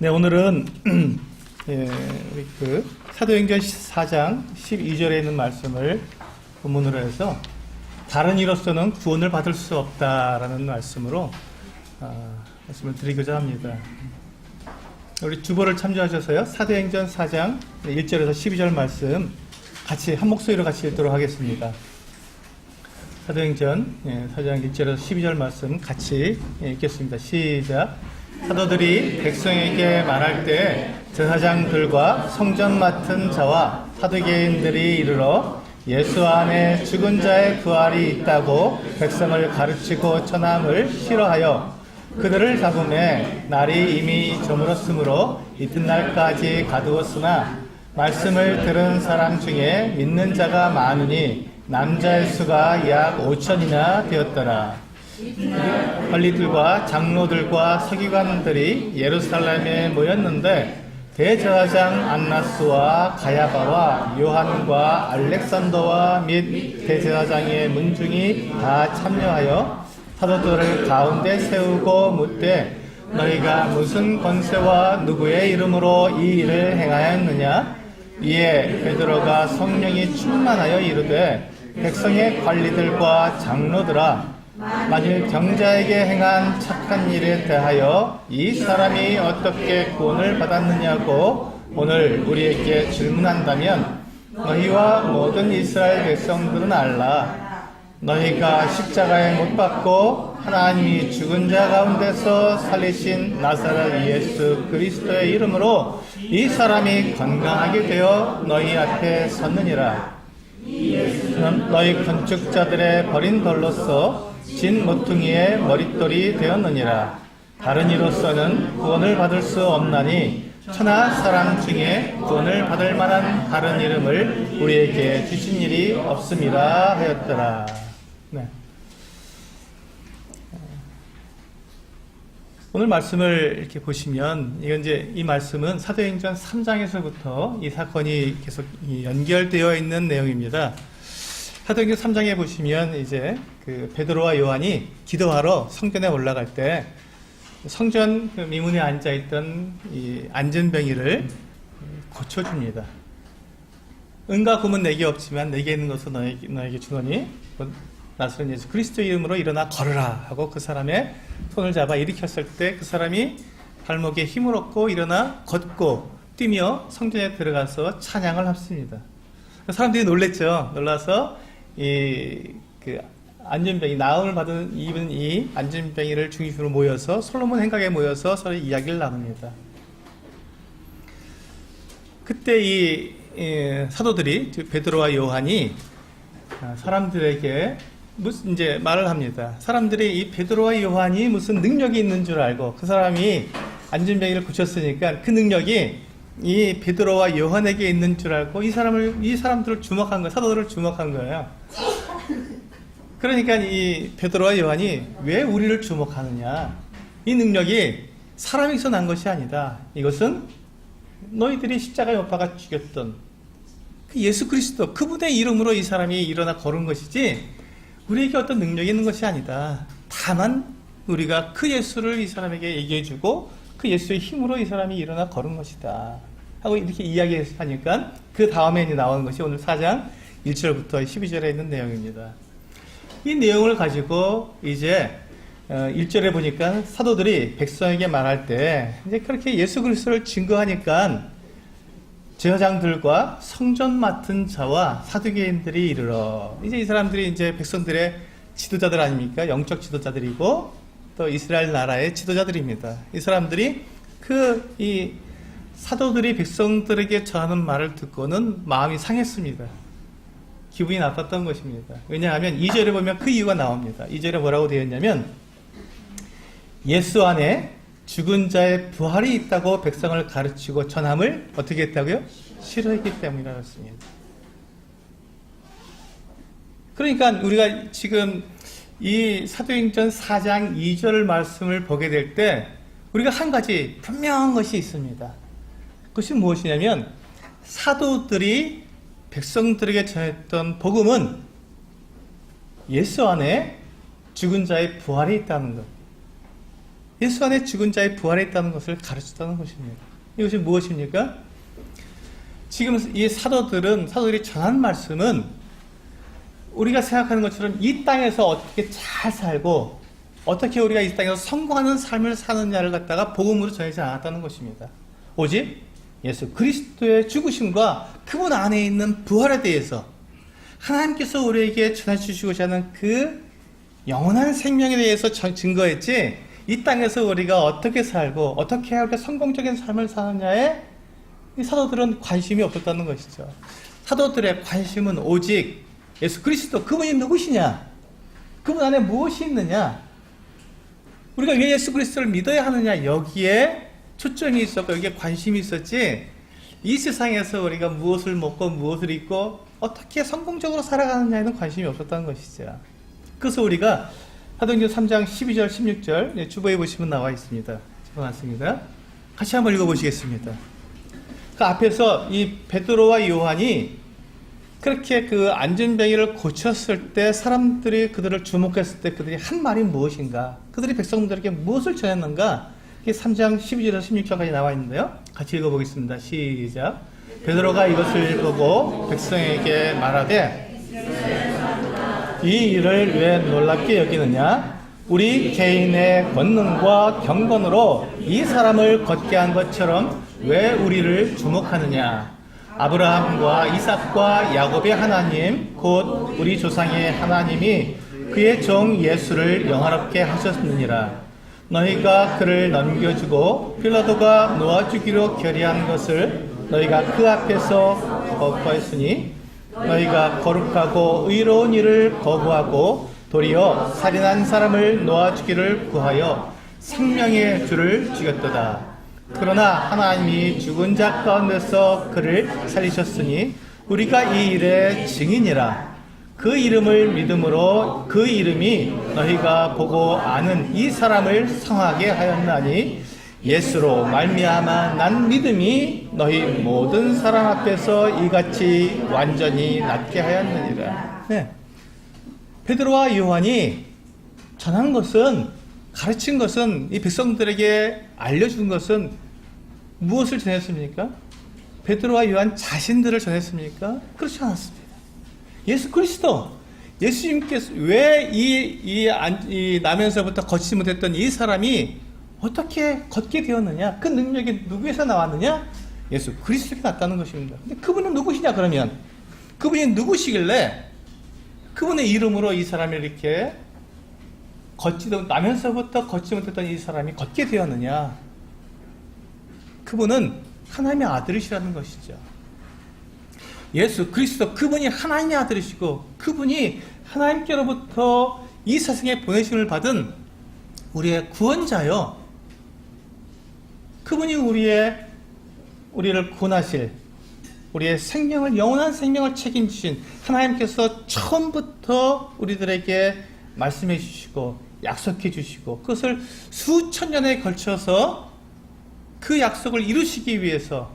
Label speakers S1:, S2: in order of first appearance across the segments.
S1: 네, 오늘은 우리 사도행전 4장 12절에 있는 말씀을 본문으로 해서 다른 이로서는 구원을 받을 수 없다라는 말씀으로 말씀을 드리고자 합니다. 우리 주보를 참조하셔서요, 사도행전 4장 1절에서 12절 말씀 같이 한 목소리로 같이 읽도록 하겠습니다. 사도행전 4장 1절에서 12절 말씀 같이 읽겠습니다. 시작. 사도들이 백성에게 말할 때 제사장들과 성전 맡은 자와 사두개인들이 이르러 예수 안에 죽은 자의 부활이 있다고 백성을 가르치고 전함을 싫어하여 그들을 잡음에 날이 이미 저물었으므로 이튿날까지 가두었으나 말씀을 들은 사람 중에 믿는 자가 많으니 남자의 수가 약 5천이나 되었더라. 관리들과 장로들과 서기관들이 예루살렘에 모였는데 대제사장 안나스와 가야바와 요한과 알렉산더와 및 대제사장의 문중이 다 참여하여 사도들을 가운데 세우고 묻되 너희가 무슨 권세와 누구의 이름으로 이 일을 행하였느냐? 이에 베드로가 성령이 충만하여 이르되 백성의 관리들과 장로들아, 만일 병자에게 행한 착한 일에 대하여 이 사람이 어떻게 구원을 받았느냐고 오늘 우리에게 질문한다면 너희와 모든 이스라엘 백성들은 알라. 너희가 십자가에 못 박고 하나님이 죽은 자 가운데서 살리신 나사렛 예수 그리스도의 이름으로 이 사람이 건강하게 되어 너희 앞에 섰느니라. 이는 너희 건축자들의 버린 돌로서 진 모퉁이의 머릿돌이 되었느니라. 다른 이로서는 구원을 받을 수 없나니 천하 사람 중에 구원을 받을 만한 다른 이름을 우리에게 주신 일이 없음이라 하였더라. 네. 오늘 말씀을 이렇게 보시면 이 말씀은 사도행전 3장에서부터 이 사건이 계속 연결되어 있는 내용입니다. 사도행전 3장에 보시면 이제 베드로와 요한이 기도하러 성전에 올라갈 때 성전 미문에 앉아있던 이 안전병이를 고쳐줍니다. 은과 금은 내게 없지만 내게 있는 것을 너에게 주노니 나사렛 예수 그리스도 이름으로 일어나 걸으라 하고 그 사람의 손을 잡아 일으켰을 때 그 사람이 발목에 힘을 얻고 일어나 걷고 뛰며 성전에 들어가서 찬양을 합니다. 사람들이 놀랬죠. 놀라서 안전병이 나음을 입은 이 안전병이를 중심으로 모여서 솔로몬 행각에 모여서 서로 이야기를 나눕니다. 그때 이 사도들이 베드로와 요한이 사람들에게 무슨 이제 말을 합니다. 사람들이 이 베드로와 요한이 무슨 능력이 있는 줄 알고 그 사람이 안전병이를 고쳤으니까 그 능력이 이 베드로와 요한에게 있는 줄 알고 이 사람들을 주목한 거예요. 사도들을 주목한 거예요. 그러니까 이 베드로와 요한이 왜 우리를 주목하느냐? 이 능력이 사람에게서 난 것이 아니다. 이것은 너희들이 십자가에 못 박아 죽였던 그 예수 그리스도 그분의 이름으로 이 사람이 일어나 걸은 것이지 우리에게 어떤 능력이 있는 것이 아니다. 다만 우리가 그 예수를 이 사람에게 얘기해주고 그 예수의 힘으로 이 사람이 일어나 걸은 것이다 하고 이렇게 이야기하니까 그 다음에 나오는 것이 오늘 4장 1절부터 12절에 있는 내용입니다. 이 내용을 가지고 이제 1절에 보니까 사도들이 백성에게 말할 때 이제 그렇게 예수 그리스도를 증거하니까 제사장들과 성전 맡은 자와 사두개인들이 이르러 이제 이 사람들이 이제 백성들의 지도자들 아닙니까? 영적 지도자들이고 또 이스라엘 나라의 지도자들입니다. 이 사람들이 이 사도들이 백성들에게 전하는 말을 듣고는 마음이 상했습니다. 기분이 나빴던 것입니다. 왜냐하면 2절에 보면 그 이유가 나옵니다. 2절에 뭐라고 되어 있냐면 예수 안에 죽은 자의 부활이 있다고 백성을 가르치고 전함을 어떻게 했다고요? 싫어했기 때문이라고 했습니다. 그러니까 우리가 지금 이 사도행전 4장 2절 말씀을 보게 될 때 우리가 한 가지 분명한 것이 있습니다. 그것이 무엇이냐면 사도들이 백성들에게 전했던 복음은 예수 안에 죽은 자의 부활이 있다는 것. 예수 안에 죽은 자의 부활에 있다는 것을 가르쳤다는 것입니다. 이것이 무엇입니까? 지금 이 사도들이 전한 말씀은 우리가 생각하는 것처럼 이 땅에서 어떻게 잘 살고 어떻게 우리가 이 땅에서 성공하는 삶을 사느냐를 갖다가 복음으로 전하지 않았다는 것입니다. 오직 예수 그리스도의 죽으심과 그분 안에 있는 부활에 대해서 하나님께서 우리에게 전해주시고자 하는 그 영원한 생명에 대해서 증거했지, 이 땅에서 우리가 어떻게 살고 어떻게 우리가 성공적인 삶을 사느냐에 이 사도들은 관심이 없었다는 것이죠. 사도들의 관심은 오직 예수 그리스도, 그분이 누구시냐, 그분 안에 무엇이 있느냐, 우리가 왜 예수 그리스도를 믿어야 하느냐, 여기에 초점이 있었고 여기에 관심이 있었지, 이 세상에서 우리가 무엇을 먹고 무엇을 입고 어떻게 성공적으로 살아가느냐에는 관심이 없었다는 것이죠. 그래서 우리가 사도행전 3장 12절 16절 주보에 보시면 나와 있습니다. 적어놨습니다. 같이 한번 읽어보시겠습니다. 그 앞에서 이 베드로와 요한이 그렇게 그 안전병이를 고쳤을 때 사람들이 그들을 주목했을 때 그들이 한 말이 무엇인가, 그들이 백성들에게 무엇을 전했는가, 이게 3장 12절에서 16절까지 나와 있는데요. 같이 읽어보겠습니다. 시작. 베드로가 이것을 보고 백성에게 말하되 이 일을 왜 놀랍게 여기느냐, 우리 개인의 권능과 경건으로 이 사람을 걷게 한 것처럼 왜 우리를 주목하느냐. 아브라함과 이삭과 야곱의 하나님 곧 우리 조상의 하나님이 그의 종 예수를 영화롭게 하셨느니라. 너희가 그를 넘겨주고 빌라도가 놓아주기로 결의한 것을 너희가 그 앞에서 거부하였으니 너희가 거룩하고 의로운 일을 거부하고 도리어 살인한 사람을 놓아주기를 구하여 생명의 주를 죽였도다. 그러나 하나님이 죽은 자 가운데서 그를 살리셨으니 우리가 이 일의 증인이라. 그 이름을 믿음으로 그 이름이 너희가 보고 아는 이 사람을 성하게 하였나니 예수로 말미암아 난 믿음이 너희 모든 사람 앞에서 이같이 완전히 낫게 하였느니라. 네. 베드로와 요한이 전한 것은, 가르친 것은, 이 백성들에게 알려준 것은 무엇을 전했습니까? 베드로와 요한 자신들을 전했습니까? 그렇지 않았습니다. 예수 그리스도, 예수님께서 왜 이 나면서부터 걷지 못했던 이 사람이 어떻게 걷게 되었느냐? 그 능력이 누구에서 나왔느냐? 예수 그리스도에게 났다는 것입니다. 근데 그분은 누구시냐 그러면? 그분이 누구시길래 그분의 이름으로 이 사람이 이렇게 나면서부터 걷지 못했던 이 사람이 걷게 되었느냐? 그분은 하나님의 아들이시라는 것이죠. 예수 그리스도, 그분이 하나님의 아들이시고 그분이 하나님께로부터 이 세상에 보내심을 받은 우리의 구원자요, 그분이 우리를 구원하실, 우리의 생명을, 영원한 생명을 책임지신 하나님께서 처음부터 우리들에게 말씀해 주시고 약속해 주시고 그것을 수천 년에 걸쳐서 그 약속을 이루시기 위해서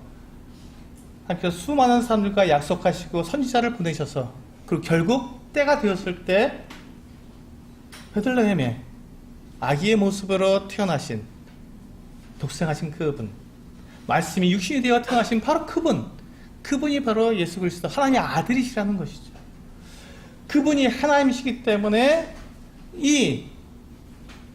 S1: 하나님께서 수많은 사람들과 약속하시고 선지자를 보내셔서, 그리고 결국 때가 되었을 때 베들레헴에 아기의 모습으로 태어나신, 독생하신 그분, 말씀이 육신이 되어 태어나신 바로 그분이 바로 예수 그리스도, 하나님의 아들이시라는 것이죠. 그분이 하나님이시기 때문에 이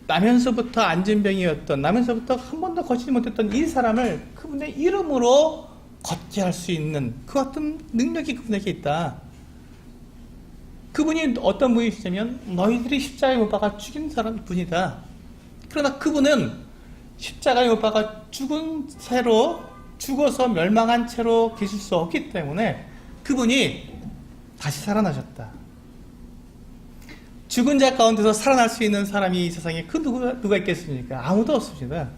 S1: 나면서부터 안전병이었던, 나면서부터 한 번도 걷지 못했던 이 사람을 그분의 이름으로 걷게 할 수 있는 그 어떤 능력이 그분에게 있다. 그분이 어떤 분이시냐면 너희들이 십자가에 못 박아 죽인 분이다. 그러나 그분은 십자가에 못 박아 죽은 채로, 죽어서 멸망한 채로 계실 수 없기 때문에 그분이 다시 살아나셨다. 죽은 자 가운데서 살아날 수 있는 사람이 이 세상에 누가 있겠습니까? 아무도 없습니다.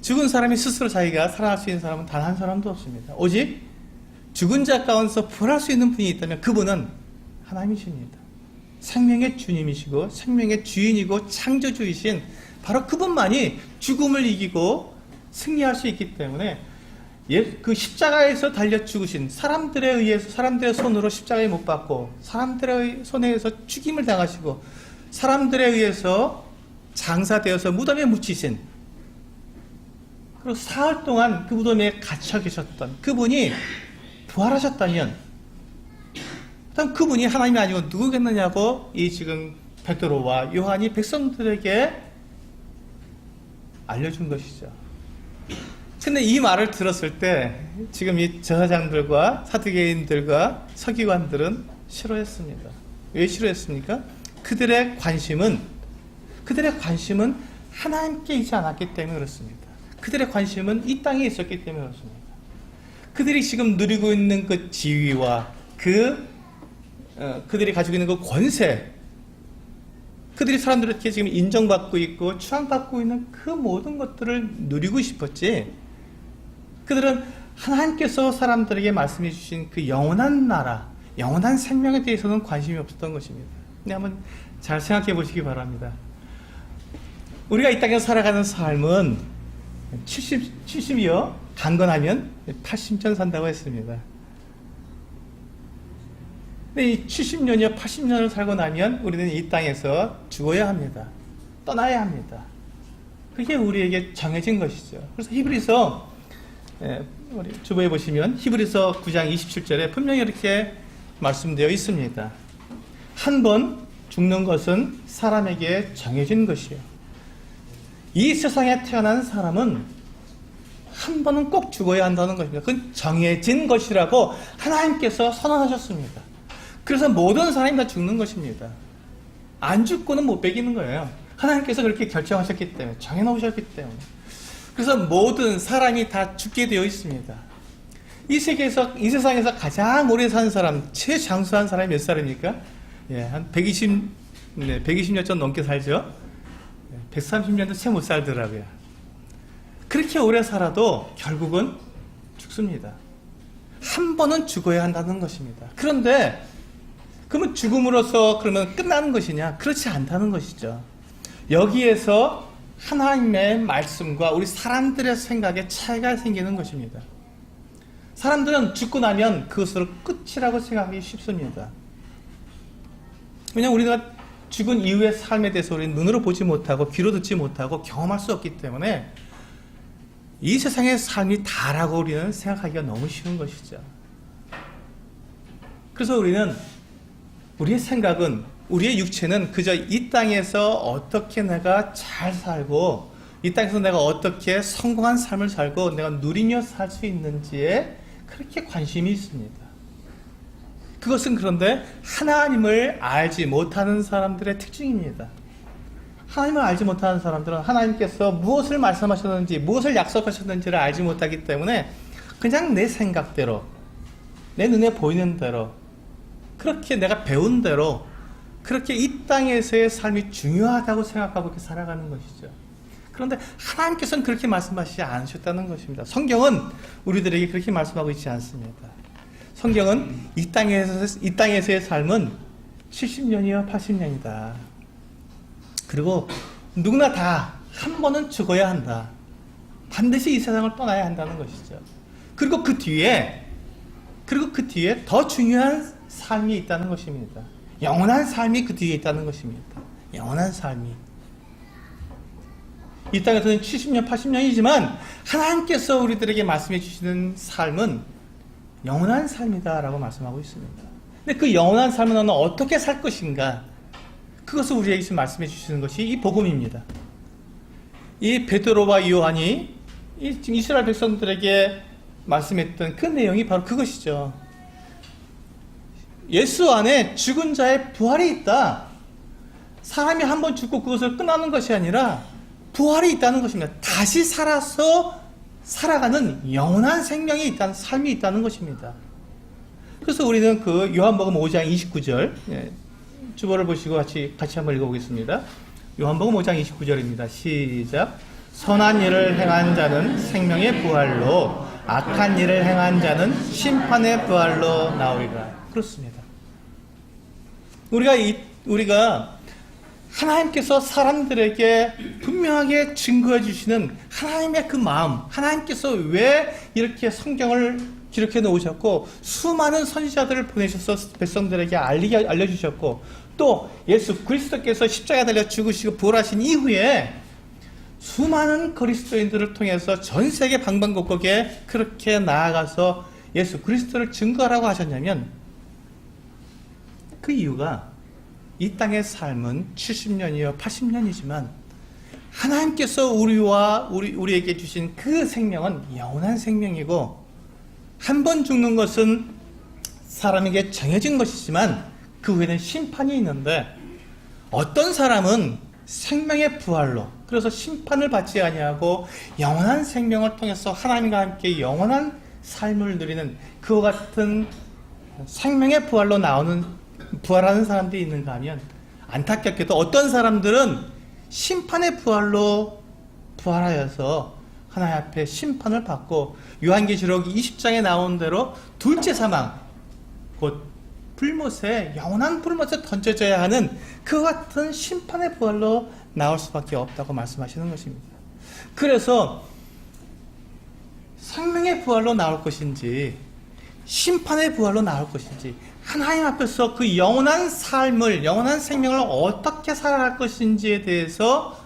S1: 죽은 사람이 스스로 자기가 살아날 수 있는 사람은 단 한 사람도 없습니다. 오직 죽은 자 가운데서 부활할 수 있는 분이 있다면 그분은 하나님이십니다. 생명의 주님이시고 생명의 주인이고 창조주이신 바로 그분만이 죽음을 이기고 승리할 수 있기 때문에 그 십자가에서 달려 죽으신, 사람들에 의해서, 사람들의 손으로 십자가에 못 박고 사람들의 손에 의해서 죽임을 당하시고 사람들에 의해서 장사되어서 무덤에 묻히신, 그리고 사흘 동안 그 무덤에 갇혀 계셨던 그분이 부활하셨다면, 그럼 그분이 하나님이 아니고 누구겠느냐고 이 지금 베드로와 요한이 백성들에게 알려준 것이죠. 근데 이 말을 들었을 때 지금 이 제사장들과 사두개인들과 서기관들은 싫어했습니다. 왜 싫어했습니까? 그들의 관심은 하나님께 있지 않았기 때문에 그렇습니다. 그들의 관심은 이 땅에 있었기 때문에 그렇습니다. 그들이 지금 누리고 있는 그 지위와 그들이 가지고 있는 그 권세, 그들이 사람들에게 지금 인정받고 있고 추앙받고 있는 그 모든 것들을 누리고 싶었지, 그들은 하나님께서 사람들에게 말씀해 주신 그 영원한 나라, 영원한 생명에 대해서는 관심이 없었던 것입니다. 근데 한번 잘 생각해 보시기 바랍니다. 우리가 이 땅에서 살아가는 삶은 70이요 강건하면 80년 산다고 했습니다. 근데 이 70년이요 80년을 살고 나면 우리는 이 땅에서 죽어야 합니다. 떠나야 합니다. 그게 우리에게 정해진 것이죠. 그래서 히브리서, 우리 주보에 보시면 히브리서 9장 27절에 분명히 이렇게 말씀되어 있습니다. 한 번 죽는 것은 사람에게 정해진 것이요, 이 세상에 태어난 사람은 한 번은 꼭 죽어야 한다는 것입니다. 그건 정해진 것이라고 하나님께서 선언하셨습니다. 그래서 모든 사람이 다 죽는 것입니다. 안 죽고는 못 베기는 거예요. 하나님께서 그렇게 결정하셨기 때문에, 정해놓으셨기 때문에. 그래서 모든 사람이 다 죽게 되어 있습니다. 이 세상에서 가장 오래 산 사람, 최장수한 사람이 몇 살입니까? 한 120년 전 넘게 살죠? 130년도 채 못 살더라고요. 그렇게 오래 살아도 결국은 죽습니다. 한 번은 죽어야 한다는 것입니다. 그런데 그러면 죽음으로써 그러면 끝나는 것이냐? 그렇지 않다는 것이죠. 여기에서 하나님의 말씀과 우리 사람들의 생각에 차이가 생기는 것입니다. 사람들은 죽고 나면 그것을 끝이라고 생각하기 쉽습니다. 왜냐하면 우리가 죽은 이후의 삶에 대해서 우리는 눈으로 보지 못하고 귀로 듣지 못하고 경험할 수 없기 때문에 이 세상의 삶이 다라고 우리는 생각하기가 너무 쉬운 것이죠. 그래서 우리의 생각은, 우리의 육체는 그저 이 땅에서 어떻게 내가 잘 살고, 이 땅에서 내가 어떻게 성공한 삶을 살고 내가 누리며 살 수 있는지에 그렇게 관심이 있습니다. 그것은 그런데 하나님을 알지 못하는 사람들의 특징입니다. 하나님을 알지 못하는 사람들은 하나님께서 무엇을 말씀하셨는지, 무엇을 약속하셨는지를 알지 못하기 때문에 그냥 내 생각대로, 내 눈에 보이는 대로, 그렇게 내가 배운 대로, 그렇게 이 땅에서의 삶이 중요하다고 생각하고 이렇게 살아가는 것이죠. 그런데 하나님께서는 그렇게 말씀하시지 않으셨다는 것입니다. 성경은 우리들에게 그렇게 말씀하고 있지 않습니다. 성경은 이 땅에서의 삶은 70년이요 80년이다. 그리고 누구나 다 한 번은 죽어야 한다. 반드시 이 세상을 떠나야 한다는 것이죠. 그리고 그 뒤에 더 중요한 삶이 있다는 것입니다. 영원한 삶이 그 뒤에 있다는 것입니다. 영원한 삶이. 이 땅에서는 70년, 80년이지만 하나님께서 우리들에게 말씀해 주시는 삶은 영원한 삶이다 라고 말씀하고 있습니다. 근데 그 영원한 삶은 너는 어떻게 살 것인가, 그것을 우리에게 지금 말씀해 주시는 것이 이 복음입니다. 이 베드로와 요한이 이스라엘 백성들에게 말씀했던 그 내용이 바로 그것이죠. 예수 안에 죽은 자의 부활이 있다. 사람이 한 번 죽고 그것을 끝나는 것이 아니라 부활이 있다는 것입니다. 다시 살아서 살아가는 영원한 생명이 있다는, 삶이 있다는 것입니다. 그래서 우리는 그 요한복음 5장 29절, 주보를 보시고 같이 한번 읽어보겠습니다. 요한복음 5장 29절입니다. 시작. 선한 일을 행한 자는 생명의 부활로, 악한 일을 행한 자는 심판의 부활로 나오리라. 그렇습니다. 우리가 하나님께서 사람들에게 분명하게 증거해 주시는 하나님의 그 마음, 하나님께서 왜 이렇게 성경을 기록해 놓으셨고 수많은 선지자들을 보내셔서 백성들에게 알려주셨고 또 예수 그리스도께서 십자가에 달려 죽으시고 부활하신 이후에 수많은 그리스도인들을 통해서 전 세계 방방곡곡에 그렇게 나아가서 예수 그리스도를 증거하라고 하셨냐면, 그 이유가 이 땅의 삶은 70년이요 80년이지만 하나님께서 우리에게 주신 그 생명은 영원한 생명이고, 한 번 죽는 것은 사람에게 정해진 것이지만 그 후에는 심판이 있는데, 어떤 사람은 생명의 부활로, 그래서 심판을 받지 아니하고 영원한 생명을 통해서 하나님과 함께 영원한 삶을 누리는 그와 같은 생명의 부활로 부활하는 사람들이 있는가 하면, 안타깝게도 어떤 사람들은 심판의 부활로 부활하여서 하나님 앞에 심판을 받고, 요한계시록 20장에 나온 대로 둘째 사망, 곧 영원한 불못에 던져져야 하는 그 같은 심판의 부활로 나올 수밖에 없다고 말씀하시는 것입니다. 그래서 생명의 부활로 나올 것인지 심판의 부활로 나올 것인지, 하나님 앞에서 그 영원한 삶을, 영원한 생명을 어떻게 살아갈 것인지에 대해서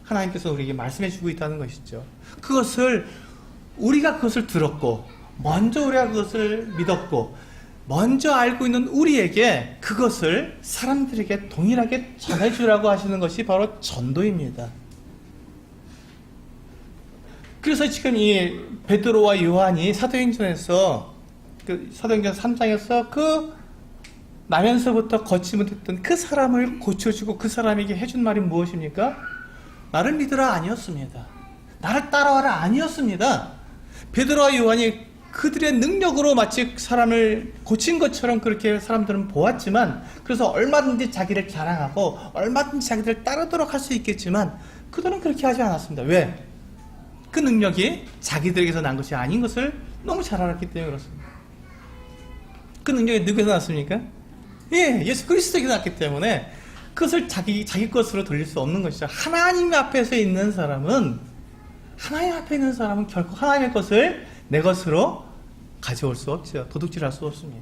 S1: 하나님께서 우리에게 말씀해 주고 있다는 것이죠. 우리가 그것을 들었고, 먼저 우리가 그것을 믿었고, 먼저 알고 있는 우리에게 그것을 사람들에게 동일하게 전해주라고 하시는 것이 바로 전도입니다. 그래서 지금 이 베드로와 요한이 사도행전에서, 사도행전 3장에서 그 나면서부터 걷지 못했던 그 사람을 고쳐주고 그 사람에게 해준 말이 무엇입니까? 나를 믿으라 아니었습니다. 나를 따라와라 아니었습니다. 베드로와 요한이 그들의 능력으로 마치 사람을 고친 것처럼 그렇게 사람들은 보았지만, 그래서 얼마든지 자기를 자랑하고 얼마든지 자기를 따르도록 할 수 있겠지만, 그들은 그렇게 하지 않았습니다. 왜? 그 능력이 자기들에게서 난 것이 아닌 것을 너무 잘 알았기 때문에 그렇습니다. 그 능력이 누구에서 났습니까? 예수 그리스도에게서 났기 때문에 그것을 자기 것으로 돌릴 수 없는 것이죠. 하나님 앞에 있는 사람은 결코 하나님의 것을 내 것으로 가져올 수 없죠. 도둑질할 수 없습니다.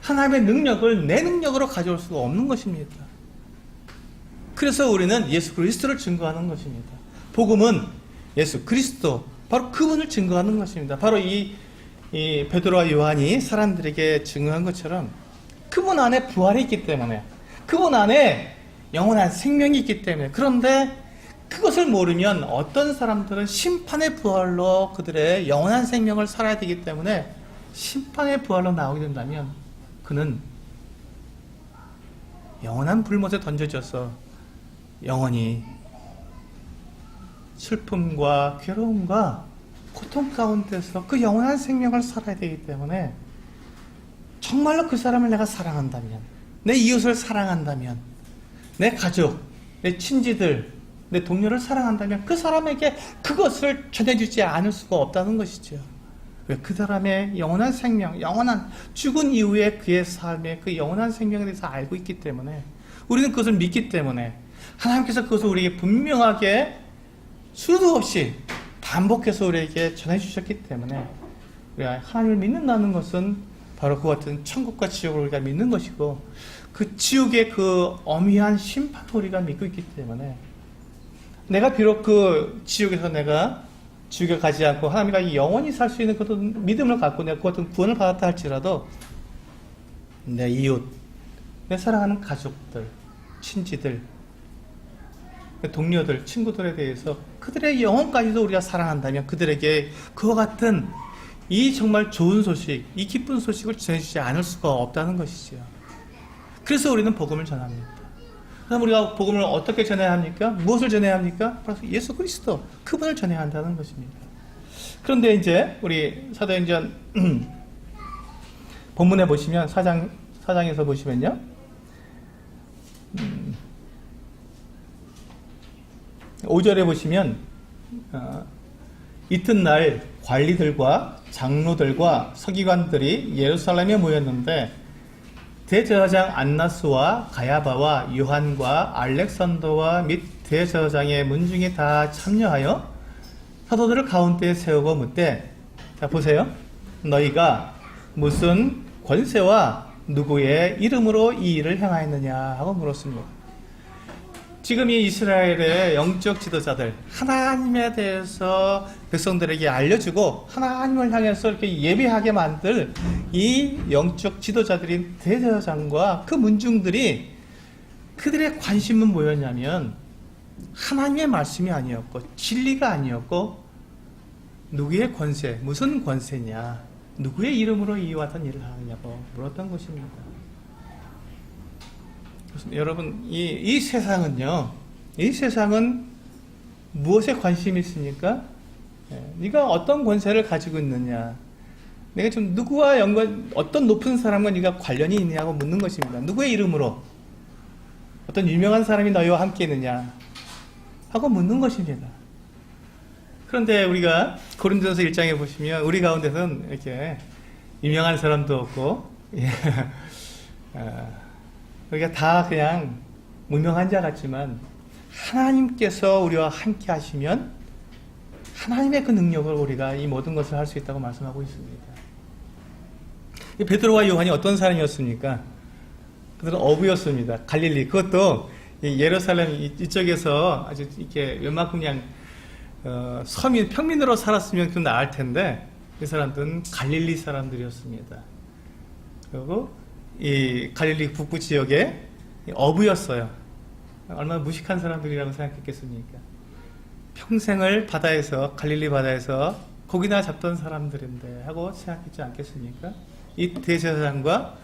S1: 하나님의 능력을 내 능력으로 가져올 수가 없는 것입니다. 그래서 우리는 예수 그리스도를 증거하는 것입니다. 복음은 예수 그리스도, 바로 그분을 증거하는 것입니다. 바로 이 베드로와 요한이 사람들에게 증거한 것처럼 그분 안에 부활이 있기 때문에, 그분 안에 영원한 생명이 있기 때문에, 그런데 그것을 모르면 어떤 사람들은 심판의 부활로 그들의 영원한 생명을 살아야 되기 때문에, 심판의 부활로 나오게 된다면 그는 영원한 불못에 던져져서 영원히 슬픔과 괴로움과 고통 가운데서 그 영원한 생명을 살아야 되기 때문에, 정말로 그 사람을 내가 사랑한다면, 내 이웃을 사랑한다면, 내 가족, 내 친지들, 내 동료를 사랑한다면 그 사람에게 그것을 전해주지 않을 수가 없다는 것이죠. 왜? 그 사람의 영원한 생명, 영원한 죽은 이후에 그의 삶의 그 영원한 생명에 대해서 알고 있기 때문에, 우리는 그것을 믿기 때문에, 하나님께서 그것을 우리에게 분명하게 수도 없이 반복해서 우리에게 전해주셨기 때문에, 우리가 하나님을 믿는다는 것은 바로 그 같은 천국과 지옥을 우리가 믿는 것이고, 그 지옥의 그 엄위한 심판을 우리가 믿고 있기 때문에, 내가 비록 그 지옥에서 내가 지옥에 가지 않고 하나님과 영원히 살 수 있는 그 믿음을 갖고 내가 그 같은 구원을 받았다 할지라도, 내 이웃, 내 사랑하는 가족들, 친지들, 동료들, 친구들에 대해서 그들의 영혼까지도 우리가 사랑한다면 그들에게 그와 같은 이 정말 좋은 소식, 이 기쁜 소식을 전해주지 않을 수가 없다는 것이죠. 그래서 우리는 복음을 전합니다. 그럼 우리가 복음을 어떻게 전해야 합니까? 무엇을 전해야 합니까? 바로 예수 그리스도, 그분을 전해야 한다는 것입니다. 그런데 이제 우리 사도행전 본문에 보시면 4장에서 보시면요, 5절에 보시면 이튿날 관리들과 장로들과 서기관들이 예루살렘에 모였는데, 대제사장 안나스와 가야바와 요한과 알렉산더와 및 대제사장의 문중이 다 참여하여 사도들을 가운데에 세우고 묻되, 자 보세요, 너희가 무슨 권세와 누구의 이름으로 이 일을 행하였느냐 하고 물었습니다. 지금 이 이스라엘의 영적 지도자들, 하나님에 대해서 백성들에게 알려주고 하나님을 향해서 이렇게 예배하게 만들 이 영적 지도자들인 대제사장과 그 문중들이 그들의 관심은 뭐였냐면 하나님의 말씀이 아니었고 진리가 아니었고 누구의 권세, 무슨 권세냐, 누구의 이름으로 이와 같은 일을 하느냐고 물었던 것입니다. 여러분, 이 세상은요, 이 세상은 무엇에 관심이 있습니까? 네가 어떤 권세를 가지고 있느냐, 내가 좀 누구와 어떤 높은 사람과 네가 관련이 있느냐고 묻는 것입니다. 누구의 이름으로, 어떤 유명한 사람이 너희와 함께 있느냐 하고 묻는 것입니다. 그런데 우리가 고린도전서 1장에 보시면 우리 가운데서는 이렇게 유명한 사람도 없고, 우리가 다 그냥 무명한 자 같지만 하나님께서 우리와 함께 하시면 하나님의 그 능력으로 우리가 이 모든 것을 할 수 있다고 말씀하고 있습니다. 베드로와 요한이 어떤 사람이었습니까? 그들은 어부였습니다. 갈릴리. 그것도 예루살렘 이쪽에서 아주 이렇게 웬만큼 그냥 서민, 평민으로 살았으면 좀 나을 텐데 이 사람들은 갈릴리 사람들이었습니다. 그리고 이 갈릴리 북부 지역에 어부였어요. 얼마나 무식한 사람들이라고 생각했겠습니까? 평생을 바다에서, 갈릴리 바다에서 고기나 잡던 사람들인데 하고 생각했지 않겠습니까? 이 대제사장과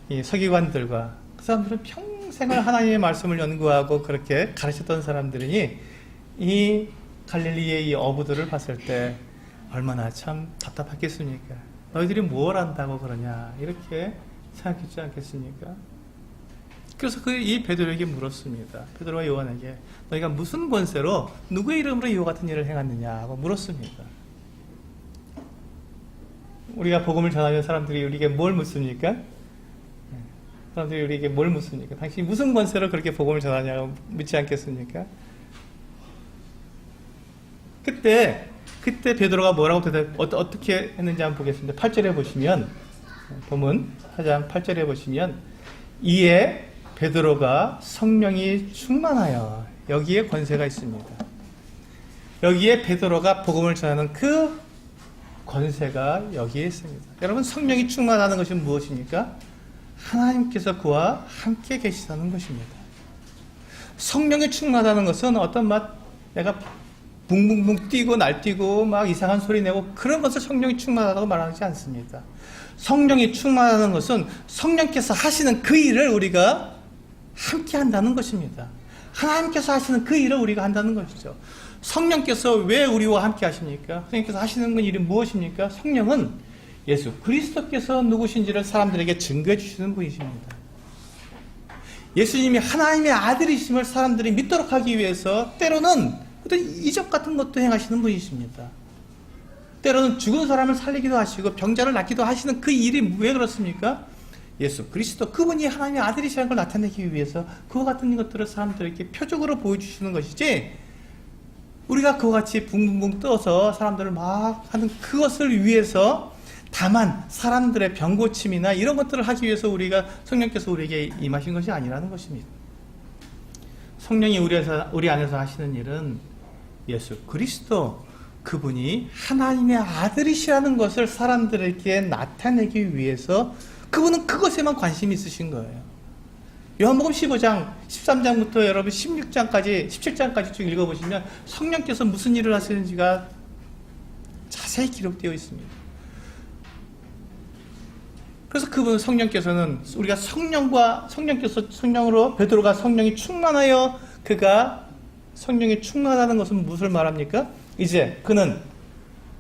S1: 이 서기관들과 그 사람들은 평생을 하나님의 말씀을 연구하고 그렇게 가르쳤던 사람들이니 이 갈릴리의 이 어부들을 봤을 때 얼마나 참 답답했겠습니까? 너희들이 뭘 안다고 그러냐 이렇게 생각했지 않겠습니까? 그래서 이 베드로에게 물었습니다. 베드로와 요한에게 너희가 무슨 권세로 누구의 이름으로 이와 같은 일을 행했느냐 하고 물었습니다. 우리가 복음을 전하면 사람들이 우리에게 뭘 묻습니까? 사람들이 우리에게 뭘 묻습니까? 당신이 무슨 권세로 그렇게 복음을 전하냐고 묻지 않겠습니까? 그때 베드로가 뭐라고 어떻게 했는지 한번 보겠습니다. 8절에 보시면, 본문 4장 8절에 보시면, 이에 베드로가 성령이 충만하여, 여기에 권세가 있습니다. 여기에 베드로가 복음을 전하는 그 권세가 여기에 있습니다. 여러분, 성령이 충만하는 것은 무엇입니까? 하나님께서 그와 함께 계시다는 것입니다. 성령이 충만하다는 것은 어떤 내가 붕붕붕 뛰고 날뛰고 막 이상한 소리 내고 그런 것을 성령이 충만하다고 말하지 않습니다. 성령이 충만하다는 것은 성령께서 하시는 그 일을 우리가 함께 한다는 것입니다. 하나님께서 하시는 그 일을 우리가 한다는 것이죠. 성령께서 왜 우리와 함께 하십니까? 성령께서 하시는 일이 무엇입니까? 성령은 예수 그리스도께서 누구신지를 사람들에게 증거해 주시는 분이십니다. 예수님이 하나님의 아들이심을 사람들이 믿도록 하기 위해서 때로는 어떤 이적 같은 것도 행하시는 분이십니다. 때로는 죽은 사람을 살리기도 하시고 병자를 낫기도 하시는 그 일이 왜 그렇습니까? 예수 그리스도 그분이 하나님의 아들이시라는 걸 나타내기 위해서 그와 같은 것들을 사람들에게 표적으로 보여주시는 것이지, 우리가 그와 같이 붕붕붕 떠서 사람들을 막 하는 그것을 위해서, 다만 사람들의 병고침이나 이런 것들을 하기 위해서 성령께서 우리에게 임하신 것이 아니라는 것입니다. 성령이 우리 안에서 하시는 일은 예수 그리스도 그분이 하나님의 아들이시라는 것을 사람들에게 나타내기 위해서 그분은 그것에만 관심이 있으신 거예요. 요한복음 15장 13장부터 여러분 16장까지 17장까지 쭉 읽어보시면 성령께서 무슨 일을 하시는지가 자세히 기록되어 있습니다. 그래서 그분 성령께서는 우리가 성령으로 베드로가 성령이 충만하여, 그가 성령이 충만하다는 것은 무엇을 말합니까? 이제 그는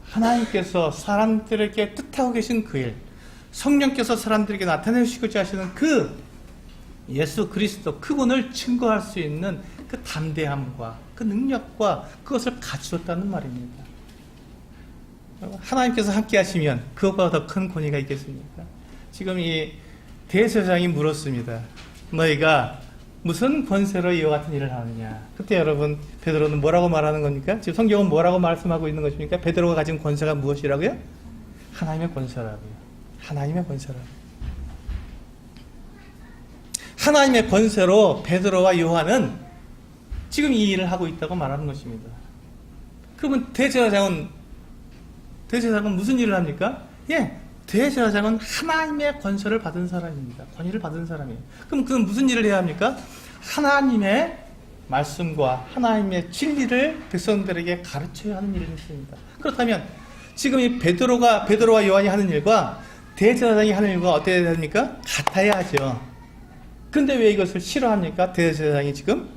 S1: 하나님께서 사람들에게 뜻하고 계신 그 일, 성령께서 사람들에게 나타내시고자 하시는 그 예수 그리스도 그분을 증거할 수 있는 그 담대함과 그 능력과 그것을 갖추었다는 말입니다. 하나님께서 함께 하시면 그것보다 더 큰 권위가 있겠습니까? 지금 이 대제사장이 물었습니다. 너희가 무슨 권세로 이와 같은 일을 하느냐? 그때 여러분 베드로는 뭐라고 말하는 겁니까? 지금 성경은 뭐라고 말씀하고 있는 것입니까? 베드로가 가진 권세가 무엇이라고요? 하나님의 권세라고요. 하나님의 권세라고요. 하나님의 권세로 베드로와 요한은 지금 이 일을 하고 있다고 말하는 것입니다. 그러면 대제사장은 무슨 일을 합니까? 대제사장은 하나님의 권세를 받은 사람입니다. 권위를 받은 사람이에요. 그럼 그는 무슨 일을 해야 합니까? 하나님의 말씀과 하나님의 진리를 백성들에게 가르쳐야 하는 일을 했습니다. 그렇다면 지금 이 베드로와 요한이 하는 일과 대제사장이 하는 일과 어떻게 됩니까? 같아야 하죠. 그런데 왜 이것을 싫어합니까? 대제사장이 지금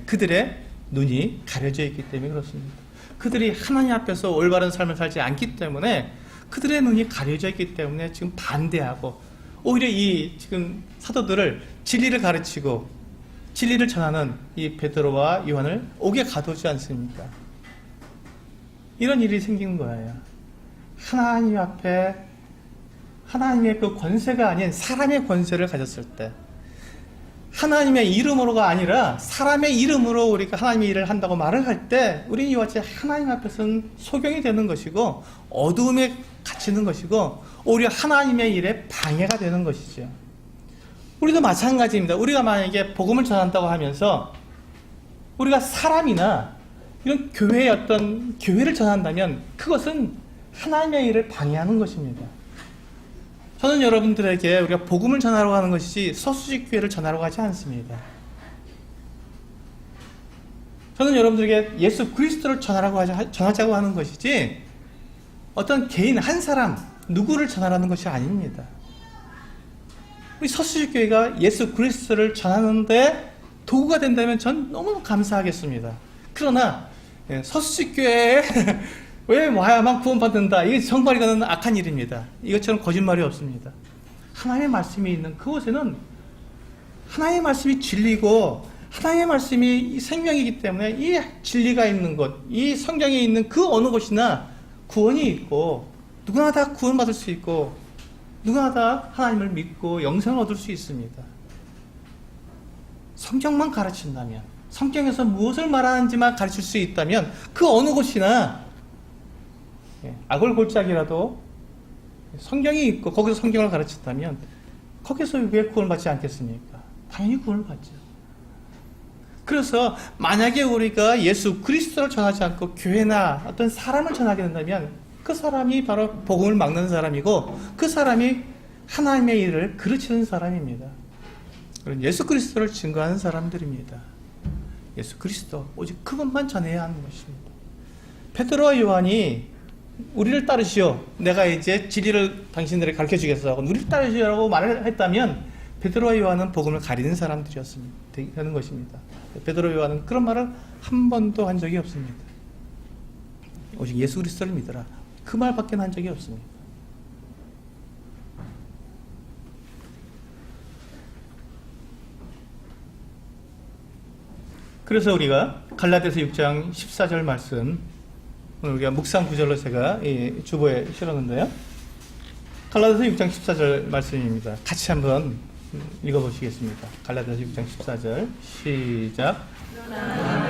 S1: 그들의 눈이 가려져 있기 때문에 그렇습니다. 그들이 하나님 앞에서 올바른 삶을 살지 않기 때문에 그들의 눈이 가려져 있기 때문에 지금 반대하고 오히려 이 지금 사도들을 진리를 가르치고 진리를 전하는 이 베드로와 요한을 옥에 가두지 않습니까? 이런 일이 생긴 거예요. 하나님 앞에 하나님의 그 권세가 아닌 사람의 권세를 가졌을 때 하나님의 이름으로가 아니라 사람의 이름으로 우리가 하나님의 일을 한다고 말을 할 때 우리는 이와 같이 하나님 앞에서는 소경이 되는 것이고 어두움에 갇히는 것이고 오히려 하나님의 일에 방해가 되는 것이죠. 우리도 마찬가지입니다. 우리가 만약에 복음을 전한다고 하면서 우리가 사람이나 이런 교회의 어떤 교회를 전한다면 그것은 하나님의 일을 방해하는 것입니다. 저는 여러분들에게 우리가 복음을 전하러 가는 것이지 서수직 교회를 전하러 가지 않습니다. 저는 여러분들에게 예수 그리스도를 전하자고 하는 것이지 어떤 개인 한 사람 누구를 전하라는 것이 아닙니다. 우리 서수직 교회가 예수 그리스도를 전하는데 도구가 된다면 전 너무 감사하겠습니다. 그러나 서수직 교회에 왜 와야만 구원받는다. 이게 정말 이거는 악한 일입니다. 이것처럼 거짓말이 없습니다. 하나님의 말씀이 있는 그곳에는 하나님의 말씀이 진리고 하나님의 말씀이 생명이기 때문에 이 진리가 있는 곳, 이 성경에 있는 그 어느 곳이나 구원이 있고 누구나 다 구원받을 수 있고 누구나 다 하나님을 믿고 영생을 얻을 수 있습니다. 성경만 가르친다면 성경에서 무엇을 말하는지만 가르칠 수 있다면 그 어느 곳이나 악을 골짜기라도 성경이 있고 거기서 성경을 가르친다면 거기서 왜 구원을 받지 않겠습니까? 당연히 구원을 받죠. 그래서 만약에 우리가 예수 그리스도를 전하지 않고 교회나 어떤 사람을 전하게 된다면 그 사람이 바로 복음을 막는 사람이고 그 사람이 하나님의 일을 그르치는 사람입니다. 예수 그리스도를 증거하는 사람들입니다. 예수 그리스도 오직 그것만 전해야 하는 것입니다. 베드로와 요한이 우리를 따르시오. 내가 이제 진리를 당신들에게 가르쳐 주겠어 하고 우리를 따르시오라고 말을 했다면 베드로와 요한은 복음을 가리는 사람들이었습니다. 되는 것입니다. 베드로와 요한은 그런 말을 한 번도 한 적이 없습니다. 오직 예수 그리스도를 믿어라. 그 말밖에 한 적이 없습니다. 그래서 우리가 갈라디아서 6장 14절 말씀 오늘 우리가 묵상 구절로 제가 이 주보에 실었는데요. 갈라디아서 6장 14절 말씀입니다. 같이 한번 읽어보시겠습니다. 갈라디아서 6장 14절 시작.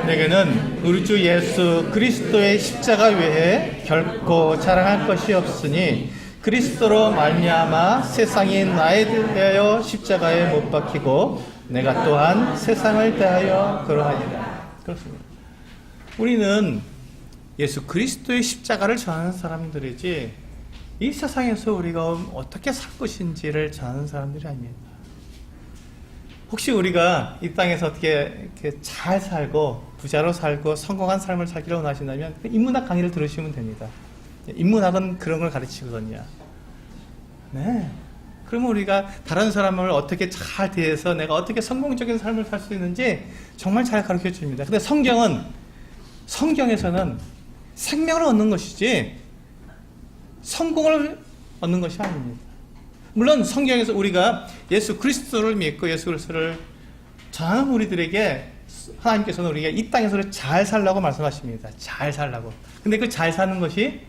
S1: 내게는 우리 주 예수 그리스도의 십자가 외에 결코 자랑할 것이 없으니 그리스도로 말미암아 세상이 나에 대하여 십자가에 못 박히고 내가 또한 세상을 대하여 그러하니라. 그렇습니다. 우리는 예수 그리스도의 십자가를 전하는 사람들이지 이 세상에서 우리가 어떻게 살 것인지를 전하는 사람들이 아닙니다. 혹시 우리가 이 땅에서 어떻게 이렇게 잘 살고 부자로 살고 성공한 삶을 살기를 원하신다면 인문학 강의를 들으시면 됩니다. 인문학은 그런 걸 가르치거든요. 네. 그러면 우리가 다른 사람을 어떻게 잘 대해서 내가 어떻게 성공적인 삶을 살 수 있는지 정말 잘 가르쳐 줍니다. 근데 성경에서는 생명을 얻는 것이지 성공을 얻는 것이 아닙니다. 물론 성경에서 우리가 예수 그리스도를 믿고 예수 그리스도를 전하는 우리들에게 하나님께서는 우리가 이 땅에서 잘 살라고 말씀하십니다. 잘 살라고. 근데 그 잘 사는 것이